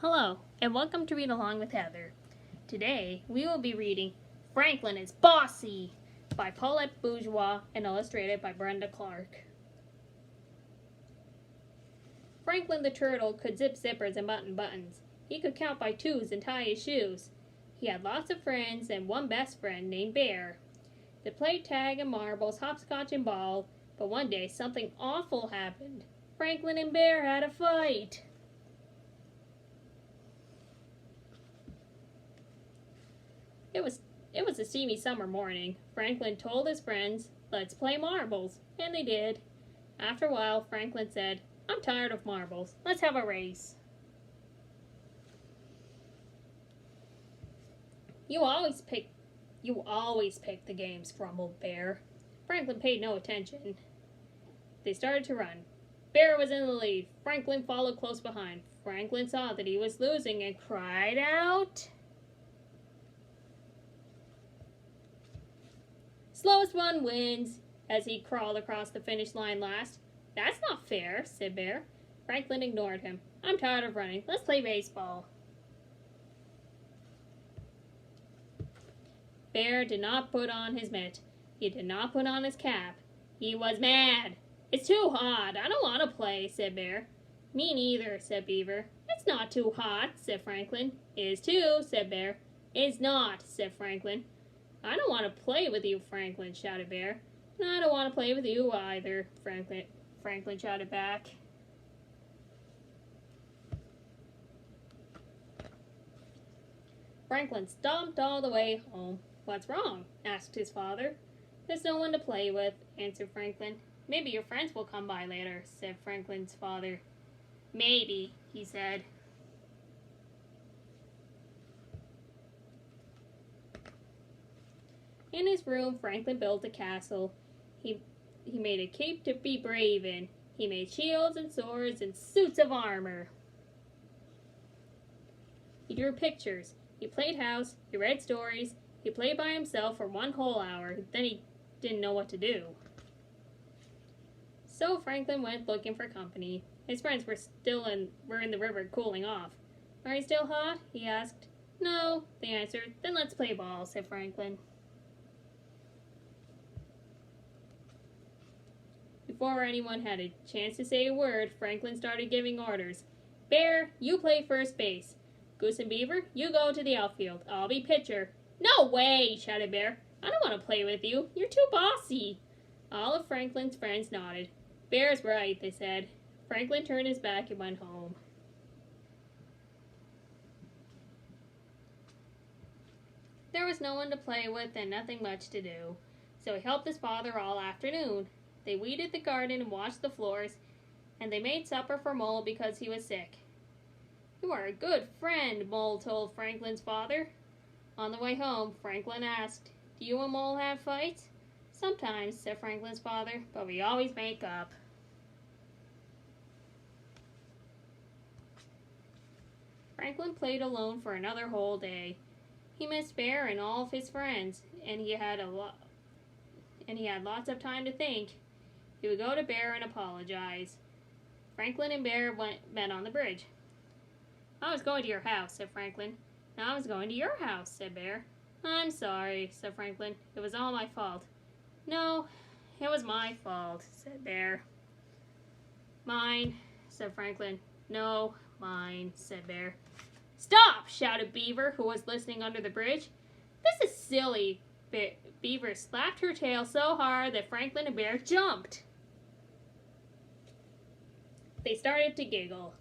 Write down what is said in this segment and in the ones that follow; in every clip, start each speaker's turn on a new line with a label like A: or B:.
A: Hello, and welcome to Read Along with Heather. Today, we will be reading Franklin is Bossy by Paulette Bourgeois and illustrated by Brenda Clark. Franklin the turtle could zip zippers and button buttons. He could count by twos and tie his shoes. He had lots of friends and one best friend named Bear. They played tag and marbles, hopscotch and ball, but one day something awful happened. Franklin and Bear had a fight. It was a steamy summer morning. Franklin told his friends, "Let's play marbles," and they did. After a while, Franklin said, "I'm tired of marbles. Let's have a race." You always pick the games," grumbled Bear. Franklin paid no attention. They started to run. Bear was in the lead. Franklin followed close behind. Franklin saw that he was losing and cried out, "Slowest one wins," as he crawled across the finish line last. "That's not fair," said Bear. Franklin ignored him. "I'm tired of running. Let's play baseball." Bear did not put on his mitt. He did not put on his cap. He was mad. "It's too hot. I don't want to play," said Bear. "Me neither," said Beaver. "It's not too hot," said Franklin. "Is too," said Bear. "It's not," said Franklin. "I don't want to play with you," Franklin shouted Bear. "And I don't want to play with you either," Franklin shouted back. Franklin stomped all the way home. "What's wrong?" asked his father. "There's no one to play with," answered Franklin. "Maybe your friends will come by later," said Franklin's father. "Maybe," he said. In his room, Franklin built a castle. He made a cape to be brave in. He made shields and swords and suits of armor. He drew pictures. He played house. He read stories. He played by himself for one whole hour. Then he didn't know what to do. So Franklin went looking for company. His friends were in the river cooling off. "Are you still hot?" he asked. "No," they answered. "Then let's play ball," said Franklin. Before anyone had a chance to say a word, Franklin started giving orders. "Bear, you play first base. Goose and Beaver, you go to the outfield. I'll be pitcher." "No way!" shouted Bear. "I don't want to play with you. You're too bossy." All of Franklin's friends nodded. "Bear's right," they said. Franklin turned his back and went home. There was no one to play with and nothing much to do, so he helped his father all afternoon. They weeded the garden and washed the floors, and they made supper for Mole because he was sick. "You are a good friend," Mole told Franklin's father. On the way home, Franklin asked, "Do you and Mole have fights?" "Sometimes," said Franklin's father, "but we always make up." Franklin played alone for another whole day. He missed Bear and all of his friends, and he had lots of time to think. He would go to Bear and apologize. Franklin and Bear met on the bridge. "I was going to your house," said Franklin. "I was going to your house," said Bear. "I'm sorry," said Franklin. "It was all my fault." "No, it was my fault," said Bear. "Mine," said Franklin. "No, mine," said Bear. "Stop!" shouted Beaver, who was listening under the bridge. "This is silly." Beaver slapped her tail so hard that Franklin and Bear jumped. They started to giggle.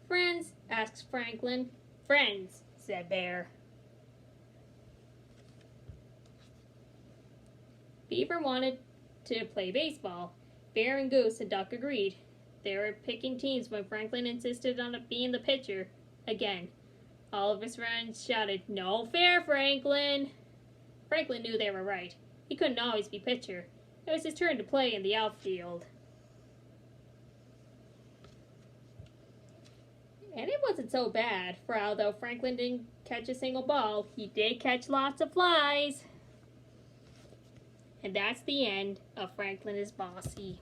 A: "Friends?" asked Franklin. "Friends," said Bear. Beaver wanted to play baseball. Bear and Goose and Duck agreed. They were picking teams when Franklin insisted on being the pitcher. Again, all of his friends shouted, "No fair, Franklin!" Franklin knew they were right. He couldn't always be pitcher. It was his turn to play in the outfield. And it wasn't so bad, for although Franklin didn't catch a single ball, he did catch lots of flies. And that's the end of Franklin is Bossy.